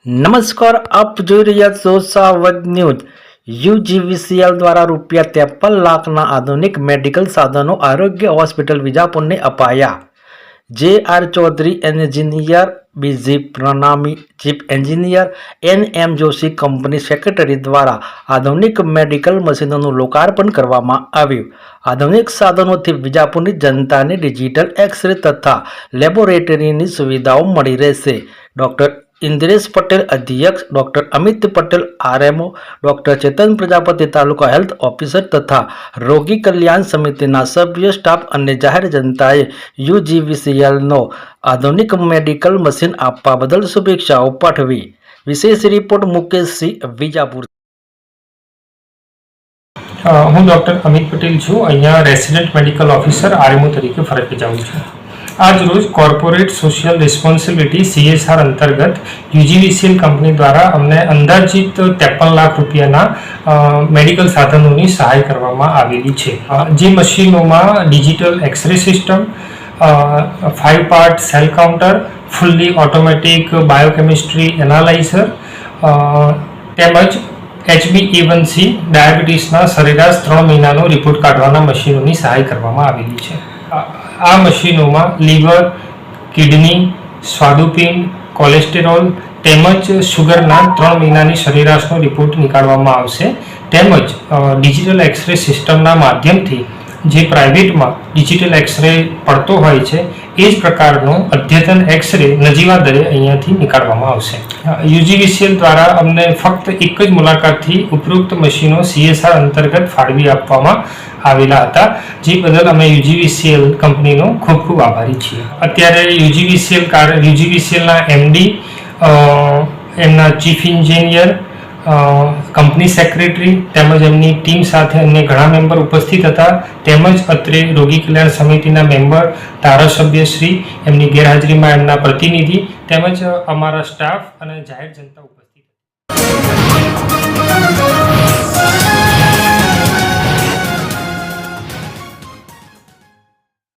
નમસ્કાર, આપ જોઈ રહ્યા છો સાવધ ન્યૂઝ। યુજીવીસીએલ દ્વારા ₹53 લાખના આધુનિક મેડિકલ સાધનો આરોગ્ય હોસ્પિટલ વિજાપુરને અપાયા। જે.આર. ચૌધરી એન્જિનિયર, બીજી પ્રણામી chief engineer, N.M. Joshi company secretary દ્વારા આધુનિક મેડિકલ મશીનોનું લોકાર્પણ કરવામાં આવ્યું। આધુનિક સાધનોથી વિજાપુરની જનતાને ડિજિટલ એક્સ-રે તથા લેબોરેટરીની સુવિધાઓ મળી રહેશે। ડોક્ટર ઇન્દ્રેશ પટેલ અધ્યક્ષ, doctor Amit Patel RMO, doctor Chetan Prajapati taluka health officer તથા રોગી કલ્યાણ સમિતિના સભ્ય, સ્ટાફ અને જાહેર જનતાએ યુજીવીસીએલનો આધુનિક મેડિકલ મશીન આપવા બદલ શુભેચ્છાઓ પાઠવી। વિશેષ રિપોર્ટ મુકેશસિંહ, વિજાપુર। હું ડૉક્ટર અમિત પટેલ છું, અહીંયા રેસિડેન્ટ મેડિકલ ઓફિસર આરએમઓ તરીકે ફરજ બજાવું છું। આજ રોજ કોર્પોરેટ સોશિયલ રિસ્પોન્સિબિલિટી CSR અંતર્ગત યુજીવીસીએલ કંપની દ્વારા અમને અંદાજિત ₹53 લાખ રૂપિયાના મેડિકલ સાધનોની સહાય કરવામાં આવેલી છે। જે મશીનોમાં digital x-ray system, 5 part cell counter, fully automatic biochemistry analyser તેમજ HbA1c ડાયાબિટીસના સરેરાશ 3 મહિનાનો રિપોર્ટ કાઢવાના મશીનોની સહાય કરવામાં આવેલી છે। આ મશીનોમાં લીવર, કિડની, સ્વાદુપિંડ, કોલેસ્ટેરોલ તેમજ શુગરના 3 મહિનાની સરેરાશનો રિપોર્ટ નીકાળવામાં આવશે। તેમજ ડિજિટલ એક્સ-રે સિસ્ટમના માધ્યમથી જે પ્રાઇવેટમાં ડિજિટલ એક્સ-રે પડતો હોય છે એ જ પ્રકારનો અદ્યતન એક્સ-રે નજીવા દરે અહીંયાથી નીકાળવામાં આવશે। યુજીવીસીએલ દ્વારા અમને ફક્ત એક જ મુલાકાતથી ઉપરોક્ત મશીનો CSR અંતર્ગત ફાળવી આપવામાં આવેલા હતા, જે બદલ અમે યુજીવીસીએલ કંપનીનો ખૂબ ખૂબ આભારી છીએ। અત્યારે યુજીવીસીએલના MD, એમના ચીફ એન્જિનિયર, કંપની સેક્રેટરી તેમજ એમની ટીમ સાથે અન્ય ઘણા મેમ્બર ઉપસ્થિત હતા। તેમજ અત્રે રોગી કલ્યાણ સમિતિના મેમ્બર, ધારાસભ્યશ્રી, એમની ગેરહાજરીમાં એમના પ્રતિનિધિ તેમજ અમારા સ્ટાફ અને જાહેર જનતા ઉપસ્થિત